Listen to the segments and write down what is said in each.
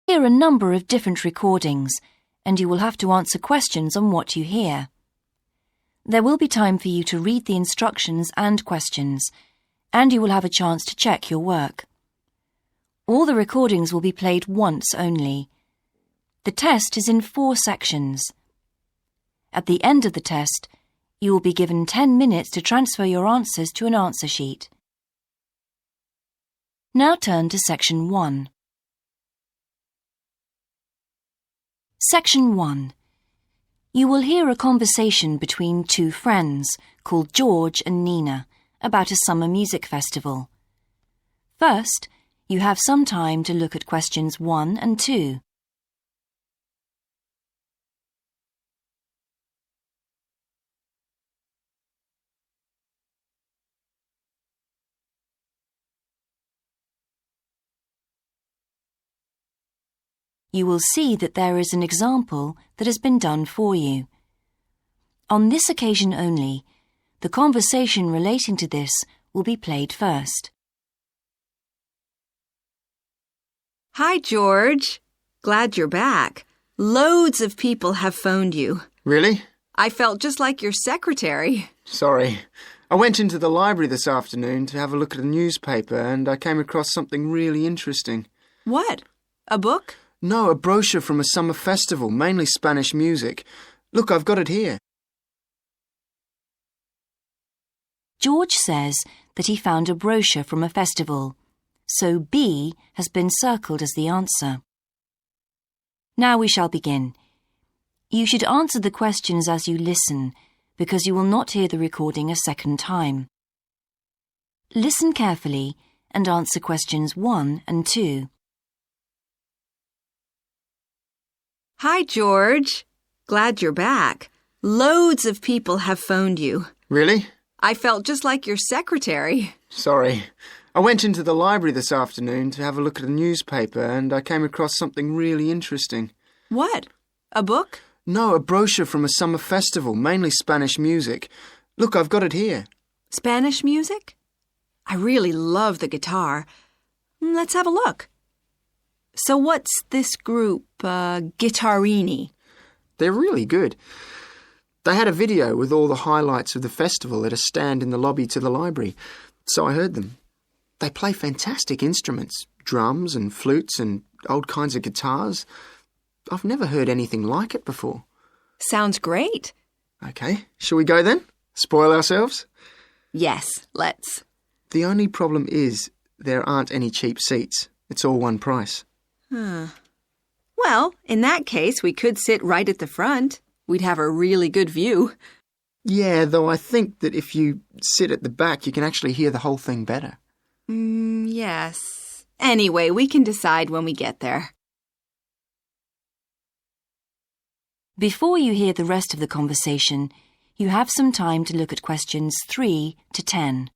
Hear a number of different recordings, and you will have to answer questions on what you hear. There will be time for you to read the instructions and questions, and you will have a chance to check your work. All the recordings will be played once only. The test is in 4 sections. At the end of the test, you will be given 10 minutes to transfer your answers to an answer sheet. Now turn to Section 1. Section 1. You will hear a conversation between 2 friends called George and Nina about a summer music festival. First, you have some time to look at questions 1 and 2. You will see that there is an example that has been done for you. On this occasion only, the conversation relating to this will be played first. Hi, George. Glad you're back. Loads of people have phoned you. Really? I felt just like your secretary. Sorry. I went into the library this afternoon to have a look at a newspaper and I came across something really interesting. What? A book? No, a brochure from a summer festival, mainly Spanish music. Look, I've got it here. George says that he found a brochure from a festival, so B has been circled as the answer. Now we shall begin. You should answer the questions as you listen, because you will not hear the recording a second time. Listen carefully and answer questions 1 and 2. Hi, George. Glad you're back. Loads of people have phoned you. Really? I felt just like your secretary. Sorry. I went into the library this afternoon to have a look at a newspaper and I came across something really interesting. What? A book? No, a brochure from a summer festival, mainly Spanish music. Look, I've got it here. Spanish music? I really love the guitar. Let's have a look. So what's this group, Guittarini? They're really good. They had a video with all the highlights of the festival at a stand in the lobby to the library, so I heard them. They play fantastic instruments, drums and flutes and old kinds of guitars. I've never heard anything like it before. Sounds great. Okay, shall we go then? Spoil ourselves? Yes, let's. The only problem is there aren't any cheap seats. It's all one price. Well, in that case, we could sit right at the front. We'd have a really good view. Yeah, though I think that if you sit at the back, you can actually hear the whole thing better. Yes. Anyway, we can decide when we get there. Before you hear the rest of the conversation, you have some time to look at questions 3 to 10.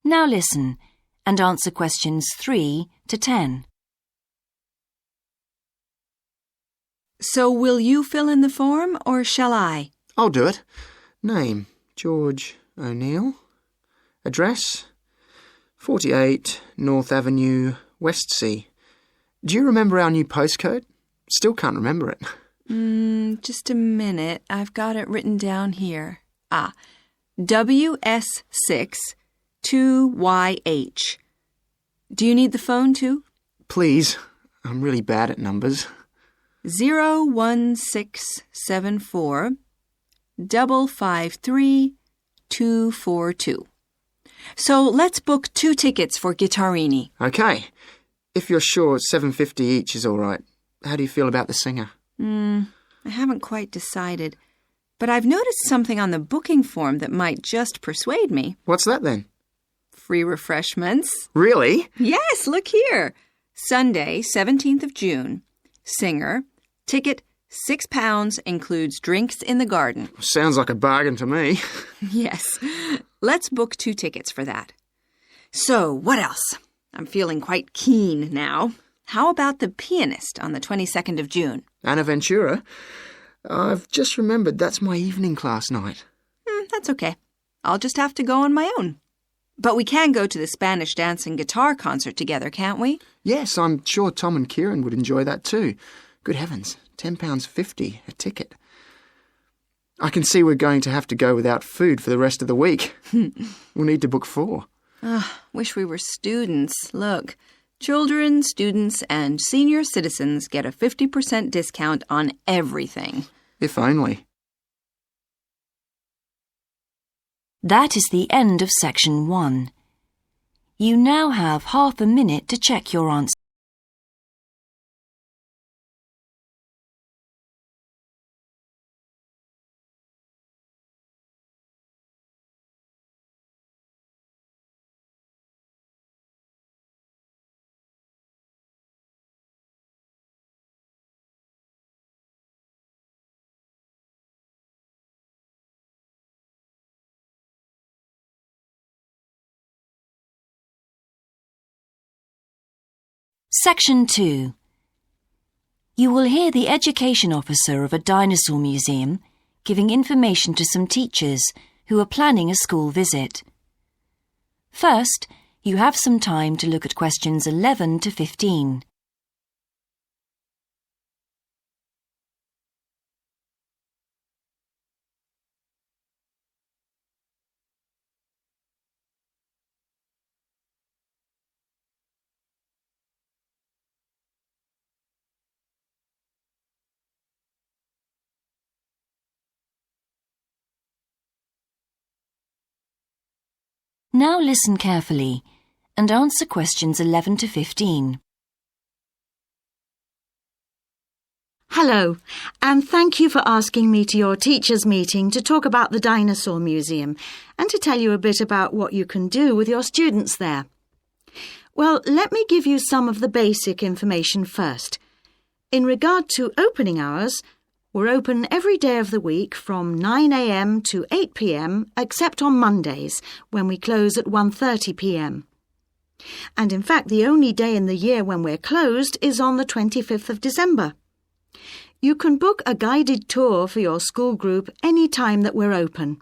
Now listen and answer questions 3 to 10. So will you fill in the form or shall I? I'll do it. Name, George O'Neill. Address, 48 North Avenue, Westsea. Do you remember our new postcode? Still can't remember it. Just a minute. I've got it written down here. WS6 2YH. Do you need the phone too? Please. I'm really bad at numbers. 01674 553 242. So let's book 2 tickets for Guittarini. Okay. If you're sure $7.50 each is all right. How do you feel about the singer? I haven't quite decided. But I've noticed something on the booking form that might just persuade me. What's that then? Free refreshments. Really? Yes, look here. Sunday, 17th of June. Singer. Ticket, £6, includes drinks in the garden. Sounds like a bargain to me. Yes. Let's book 2 tickets for that. So, what else? I'm feeling quite keen now. How about the pianist on the 22nd of June? Anna Ventura? I've just remembered that's my evening class night. That's okay. I'll just have to go on my own. But we can go to the Spanish dance and guitar concert together, can't we? Yes, I'm sure Tom and Kieran would enjoy that too. Good heavens, £10.50 a ticket. I can see we're going to have to go without food for the rest of the week. We'll need to book 4. Wish we were students. Look, children, students, and senior citizens get a 50% discount on everything. If only. That is the end of section 1. You now have half a minute to check your answer. Section 2. You will hear the education officer of a dinosaur museum giving information to some teachers who are planning a school visit. First, you have some time to look at questions 11 to 15. Now listen carefully and answer questions 11 to 15. Hello, and thank you for asking me to your teachers' meeting to talk about the Dinosaur Museum and to tell you a bit about what you can do with your students there. Well, let me give you some of the basic information first. In regard to opening hours, we're open every day of the week from 9 a.m. to 8 p.m. except on Mondays, when we close at 1:30 p.m. And in fact, the only day in the year when we're closed is on the 25th of December. You can book a guided tour for your school group any time that we're open.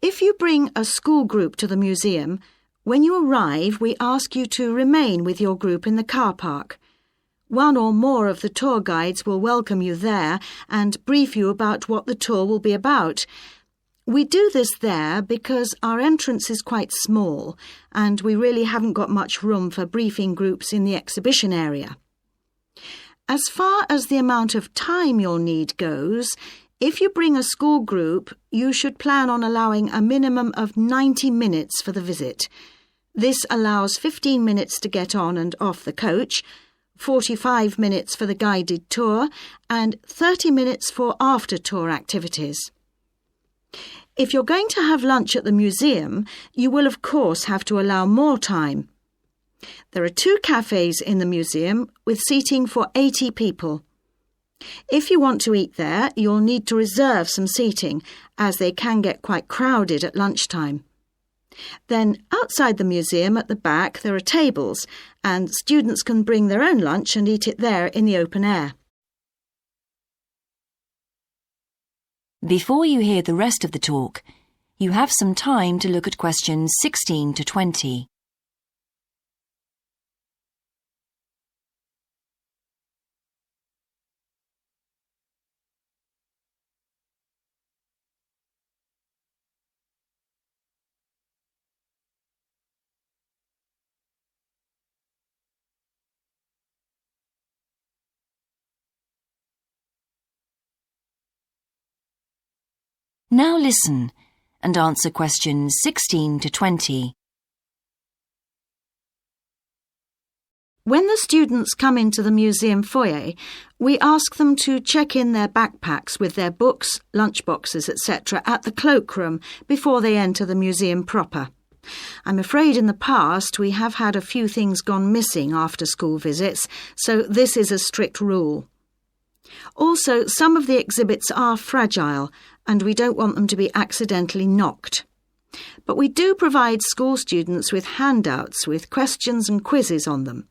If you bring a school group to the museum, when you arrive, we ask you to remain with your group in the car park. One or more of the tour guides will welcome you there and brief you about what the tour will be about. We do this there because our entrance is quite small and we really haven't got much room for briefing groups in the exhibition area. As far as the amount of time you'll need goes, if you bring a school group, you should plan on allowing a minimum of 90 minutes for the visit. This allows 15 minutes to get on and off the coach, 45 minutes for the guided tour, and 30 minutes for after-tour activities. If you're going to have lunch at the museum, you will of course have to allow more time. There are 2 cafes in the museum with seating for 80 people. If you want to eat there, you'll need to reserve some seating, as they can get quite crowded at lunchtime. Then, outside the museum at the back, there are tables, and students can bring their own lunch and eat it there in the open air. Before you hear the rest of the talk, you have some time to look at questions 16 to 20. Now listen and answer questions 16 to 20. When the students come into the museum foyer, we ask them to check in their backpacks with their books, lunchboxes, etc. at the cloakroom before they enter the museum proper. I'm afraid in the past we have had a few things gone missing after school visits, so this is a strict rule. Also, some of the exhibits are fragile, and we don't want them to be accidentally knocked. But we do provide school students with handouts with questions and quizzes on them.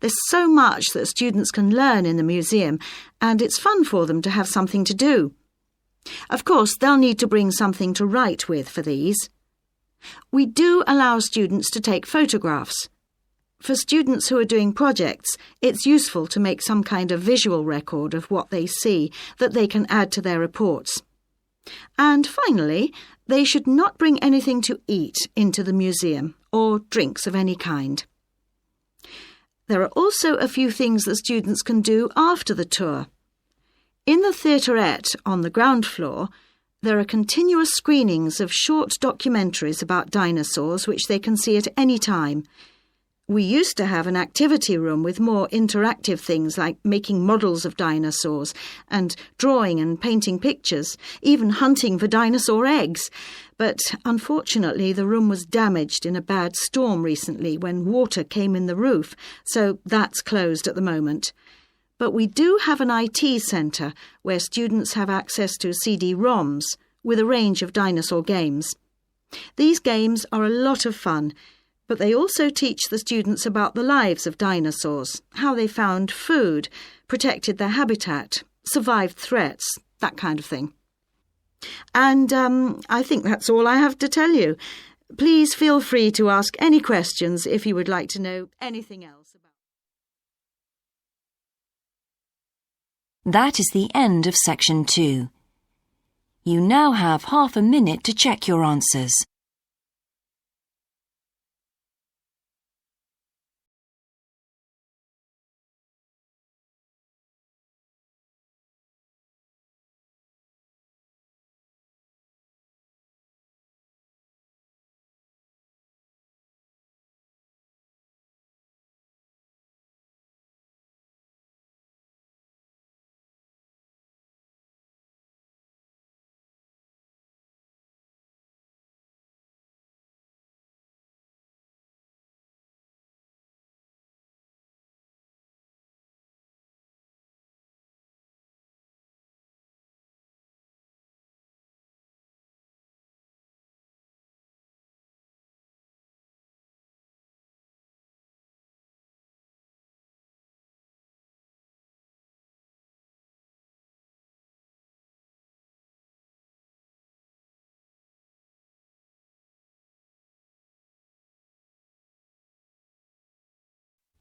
There's so much that students can learn in the museum, and it's fun for them to have something to do. Of course, they'll need to bring something to write with for these. We do allow students to take photographs. For students who are doing projects, it's useful to make some kind of visual record of what they see that they can add to their reports. And finally, they should not bring anything to eat into the museum, or drinks of any kind. There are also a few things that students can do after the tour. In the theaterette on the ground floor, there are continuous screenings of short documentaries about dinosaurs which they can see at any time. We used to have an activity room with more interactive things like making models of dinosaurs and drawing and painting pictures, even hunting for dinosaur eggs. But unfortunately, the room was damaged in a bad storm recently when water came in the roof, so that's closed at the moment. But we do have an IT centre where students have access to CD-ROMs with a range of dinosaur games. These games are a lot of fun, but they also teach the students about the lives of dinosaurs, how they found food, protected their habitat, survived threats, that kind of thing. And I think that's all I have to tell you. Please feel free to ask any questions if you would like to know anything else about. That is the end of section 2. You now have half a minute to check your answers.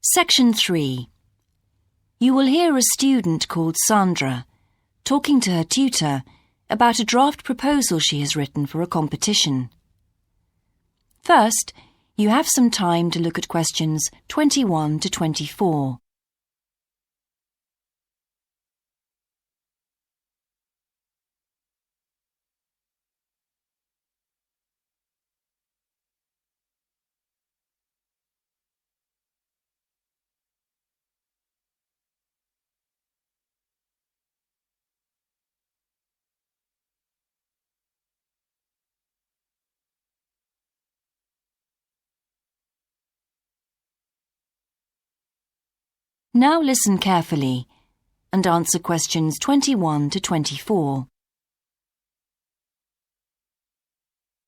Section 3. You will hear a student called Sandra talking to her tutor about a draft proposal she has written for a competition. First, you have some time to look at questions 21 to 24. Now listen carefully and answer questions 21 to 24.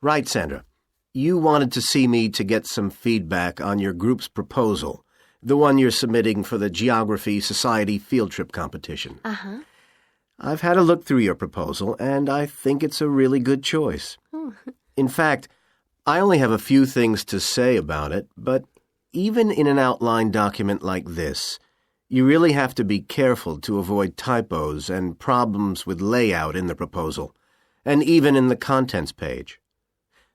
Right, Sandra. You wanted to see me to get some feedback on your group's proposal, the one you're submitting for the Geography Society field trip competition. Uh-huh. I've had a look through your proposal, and I think it's a really good choice. In fact, I only have a few things to say about it, but even in an outline document like this, you really have to be careful to avoid typos and problems with layout in the proposal, and even in the contents page.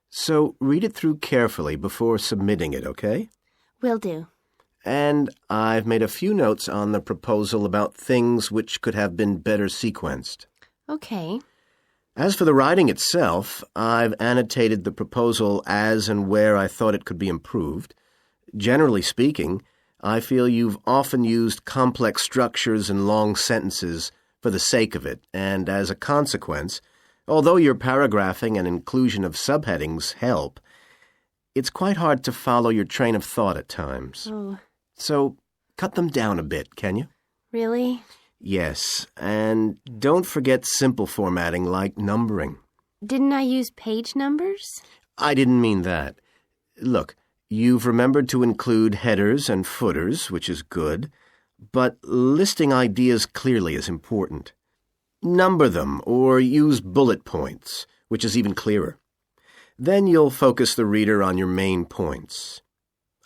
So read it through carefully before submitting it, okay? Will do. And I've made a few notes on the proposal about things which could have been better sequenced. Okay. As for the writing itself, I've annotated the proposal as and where I thought it could be improved. Generally speaking, I feel you've often used complex structures and long sentences for the sake of it, and as a consequence, although your paragraphing and inclusion of subheadings help, it's quite hard to follow your train of thought at times. Oh, So cut them down a bit, can you? really? Yes, and don't forget simple formatting like numbering. Didn't I use page numbers? I didn't mean that. Look, you've remembered to include headers and footers, which is good, but listing ideas clearly is important. Number them or use bullet points, which is even clearer. Then you'll focus the reader on your main points.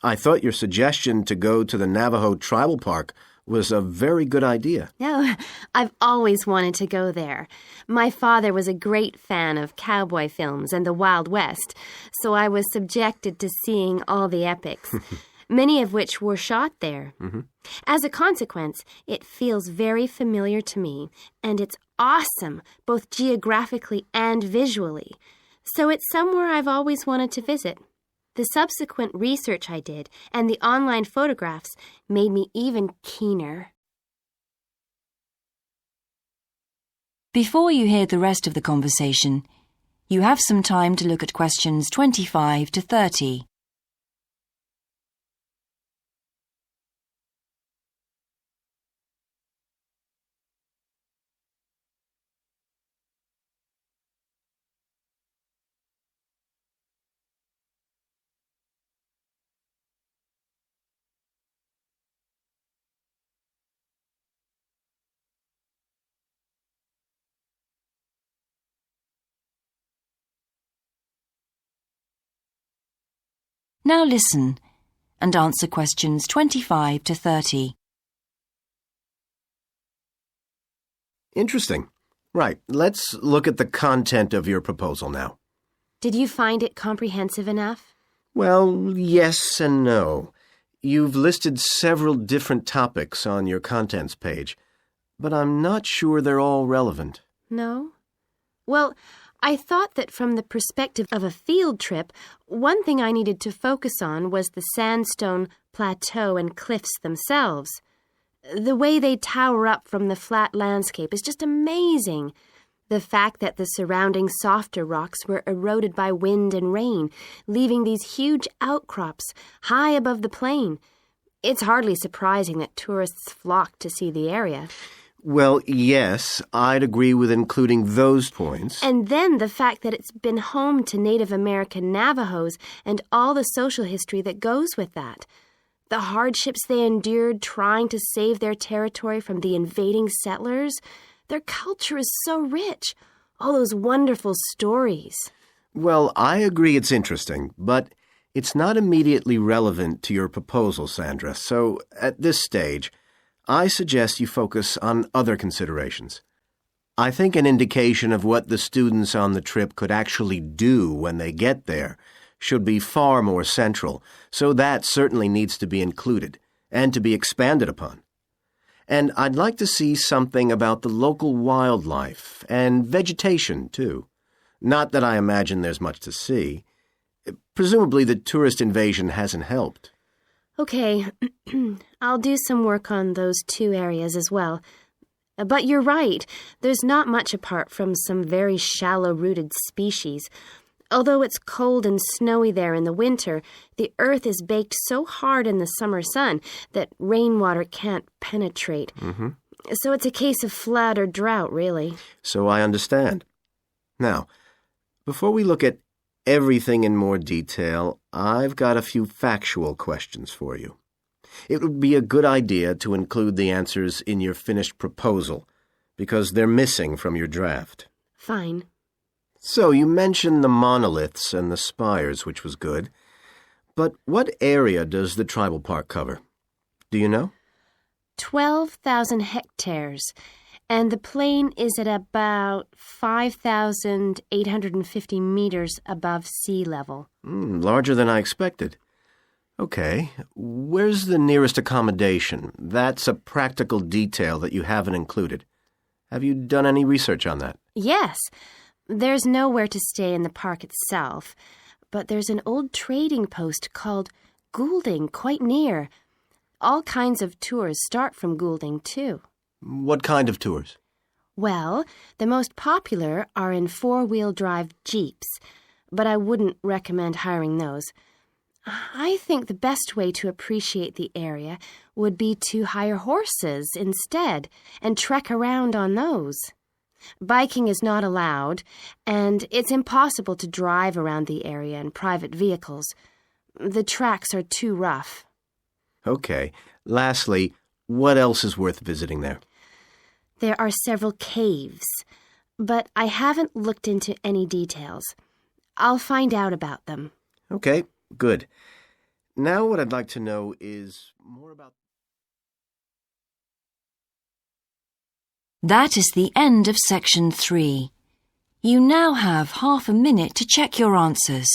I thought your suggestion to go to the Navajo Tribal Park was a very good idea. No, I've always wanted to go there. My father was a great fan of cowboy films and the Wild West, so I was subjected to seeing all the epics, many of which were shot there. As a consequence, it feels very familiar to me, and it's awesome, both geographically and visually. So it's somewhere I've always wanted to visit. The subsequent research I did and the online photographs made me even keener. Before you hear the rest of the conversation, you have some time to look at questions 25 to 30. Now listen and answer questions 25 to 30. Interesting. Right, let's look at the content of your proposal now. Did you find it comprehensive enough? Well, yes and no. You've listed several different topics on your contents page, but I'm not sure they're all relevant. No? Well, I thought that from the perspective of a field trip, one thing I needed to focus on was the sandstone plateau and cliffs themselves. The way they tower up from the flat landscape is just amazing. The fact that the surrounding softer rocks were eroded by wind and rain, leaving these huge outcrops high above the plain. It's hardly surprising that tourists flock to see the area. Well, yes, I'd agree with including those points. And then the fact that it's been home to Native American Navajos and all the social history that goes with that. The hardships they endured trying to save their territory from the invading settlers. Their culture is so rich. All those wonderful stories. Well, I agree it's interesting, but it's not immediately relevant to your proposal, Sandra. So, at this stage, I suggest you focus on other considerations. I think an indication of what the students on the trip could actually do when they get there should be far more central, so that certainly needs to be included and to be expanded upon. And I'd like to see something about the local wildlife and vegetation, too. Not that I imagine there's much to see. Presumably the tourist invasion hasn't helped. Okay, I'll do some work on those two areas as well. But you're right, there's not much apart from some very shallow-rooted species. Although it's cold and snowy there in the winter, the earth is baked so hard in the summer sun that rainwater can't penetrate. So it's a case of flood or drought, really. So I understand. Now, before we look at everything in more detail, I've got a few factual questions for you. It would be a good idea to include the answers in your finished proposal, because they're missing from your draft. Fine. So you mentioned the monoliths and the spires, which was good. But what area does the tribal park cover? Do you know? 12,000 hectares, and the plain is at about 5,850 meters above sea level. Larger than I expected. Okay, where's the nearest accommodation? That's a practical detail that you haven't included. Have you done any research on that? Yes, there's nowhere to stay in the park itself, but there's an old trading post called Goulding quite near. all kinds of tours start from Goulding, too. What kind of tours? Well, the most popular are in four-wheel drive Jeeps, but I wouldn't recommend hiring those. I think the best way to appreciate the area would be to hire horses instead and trek around on those. Biking is not allowed, and it's impossible to drive around the area in private vehicles. The tracks are too rough. Okay. Lastly, what else is worth visiting there? There are several caves, but I haven't looked into any details. I'll find out about them. Okay, good. Now what I'd like to know is more about... That is the end of section 3. You now have half a minute to check your answers.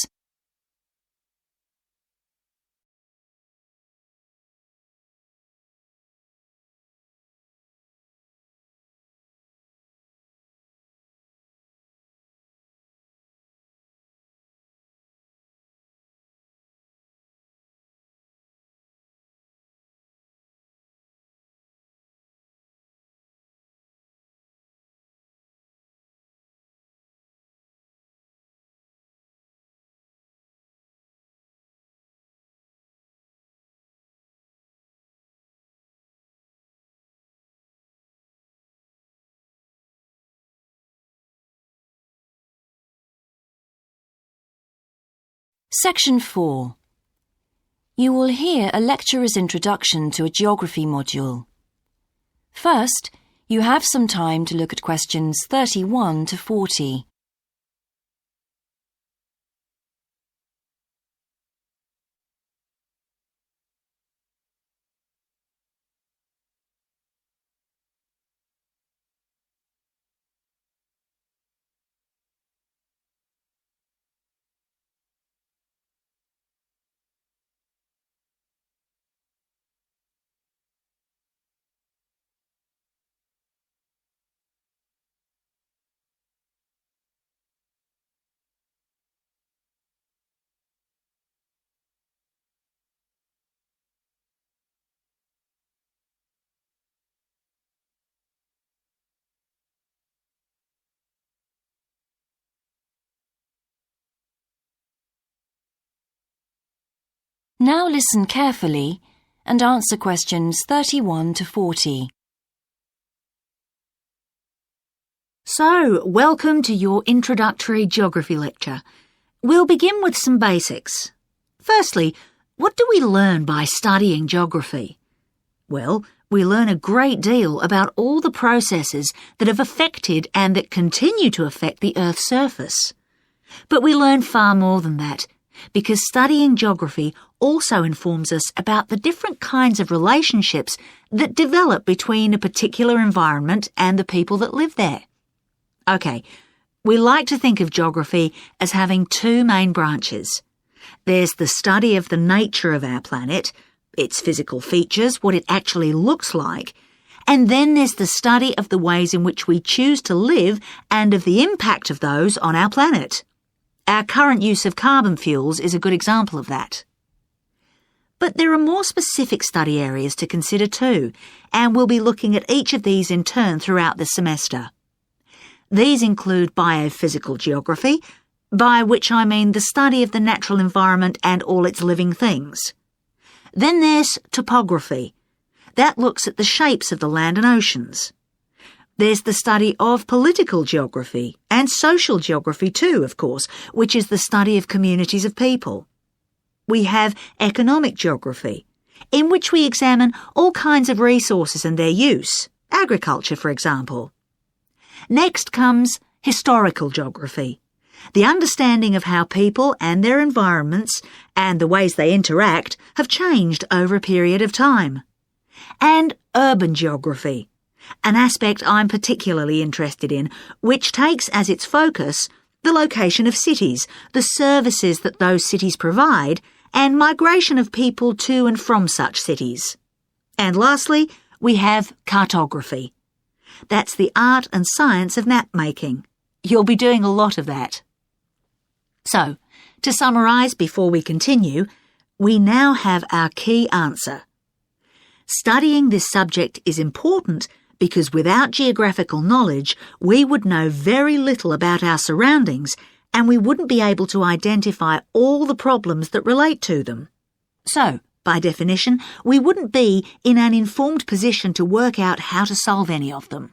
Section 4. You will hear a lecturer's introduction to a geography module. First, you have some time to look at questions 31 to 40. Now listen carefully and answer questions 31 to 40. So, welcome to your introductory geography lecture. We'll begin with some basics. Firstly, what do we learn by studying geography? Well, we learn a great deal about all the processes that have affected and that continue to affect the Earth's surface. But we learn far more than that, because studying geography also informs us about the different kinds of relationships that develop between a particular environment and the people that live there. Okay, we like to think of geography as having two main branches. There's the study of the nature of our planet, its physical features, what it actually looks like, and then there's the study of the ways in which we choose to live and of the impact of those on our planet. Our current use of carbon fuels is a good example of that. But there are more specific study areas to consider too, and we'll be looking at each of these in turn throughout the semester. These include biophysical geography, by which I mean the study of the natural environment and all its living things. Then there's topography. That looks at the shapes of the land and oceans. There's the study of political geography, and social geography too, of course, which is the study of communities of people. We have economic geography, in which we examine all kinds of resources and their use, agriculture, for example. Next comes historical geography, the understanding of how people and their environments and the ways they interact have changed over a period of time. And urban geography, an aspect I'm particularly interested in, which takes as its focus the location of cities, the services that those cities provide, and migration of people to and from such cities. And lastly, we have cartography. That's the art and science of map making. You'll be doing a lot of that. So, to summarise before we continue, we now have our key answer. Studying this subject is important because without geographical knowledge, we would know very little about our surroundings and we wouldn't be able to identify all the problems that relate to them. So, by definition, we wouldn't be in an informed position to work out how to solve any of them.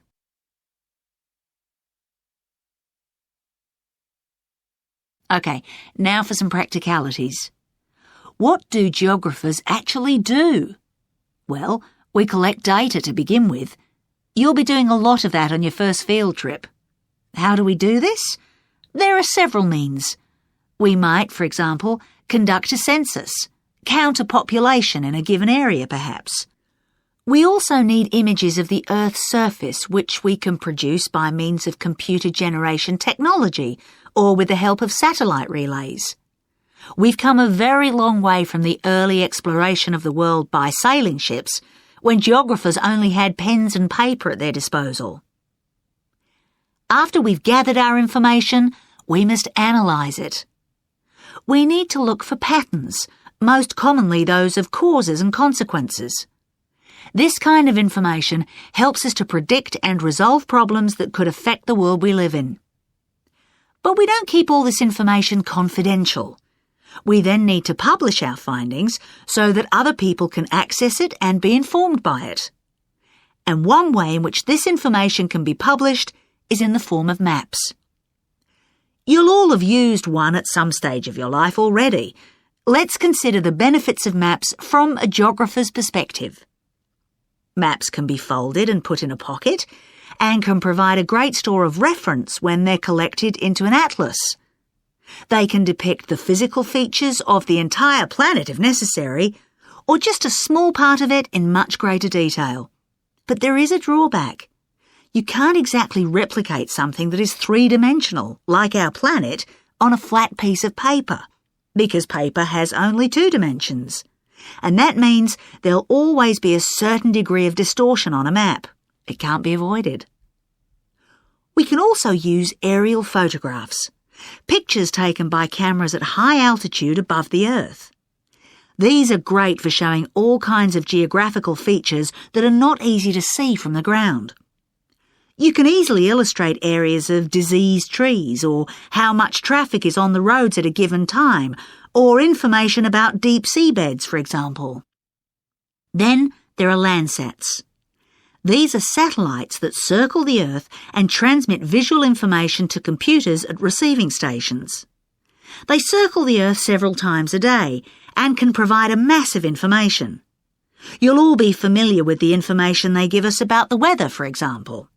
OK, now for some practicalities. What do geographers actually do? Well, we collect data to begin with. You'll be doing a lot of that on your first field trip. How do we do this? There are several means. We might, for example, conduct a census, count a population in a given area perhaps. We also need images of the Earth's surface which we can produce by means of computer generation technology or with the help of satellite relays. We've come a very long way from the early exploration of the world by sailing ships when geographers only had pens and paper at their disposal. After we've gathered our information, we must analyse it. We need to look for patterns, most commonly those of causes and consequences. This kind of information helps us to predict and resolve problems that could affect the world we live in. But we don't keep all this information confidential. We then need to publish our findings so that other people can access it and be informed by it. And one way in which this information can be published is in the form of maps. You'll all have used one at some stage of your life already. Let's consider the benefits of maps from a geographer's perspective. Maps can be folded and put in a pocket and can provide a great store of reference when they're collected into an atlas. They can depict the physical features of the entire planet if necessary, or just a small part of it in much greater detail. But there is a drawback. You can't exactly replicate something that is three-dimensional, like our planet, on a flat piece of paper, because paper has only 2 dimensions. And that means there'll always be a certain degree of distortion on a map. It can't be avoided. We can also use aerial photographs, pictures taken by cameras at high altitude above the Earth. These are great for showing all kinds of geographical features that are not easy to see from the ground. You can easily illustrate areas of diseased trees or how much traffic is on the roads at a given time, or information about deep seabeds, for example. Then there are Landsats. These are satellites that circle the Earth and transmit visual information to computers at receiving stations. They circle the Earth several times a day and can provide a massive information. You'll all be familiar with the information they give us about the weather, for example.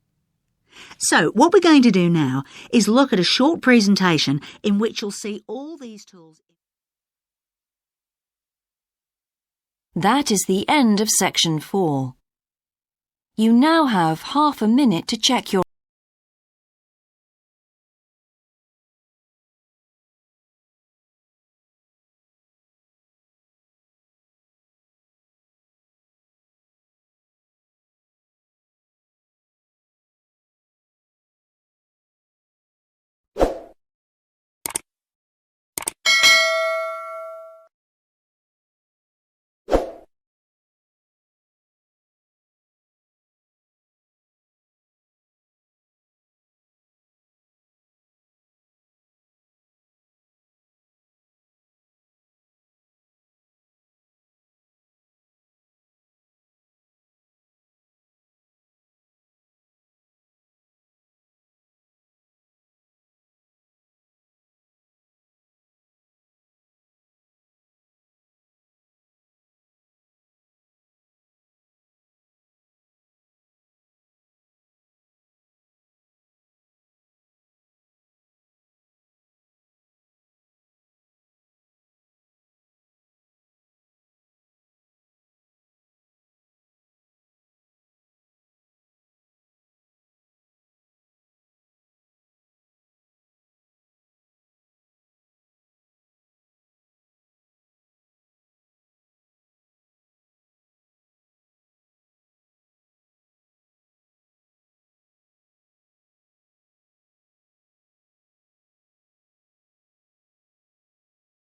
So, what we're going to do now is look at a short presentation in which you'll see all these tools. That is the end of section 4. You now have half a minute to check your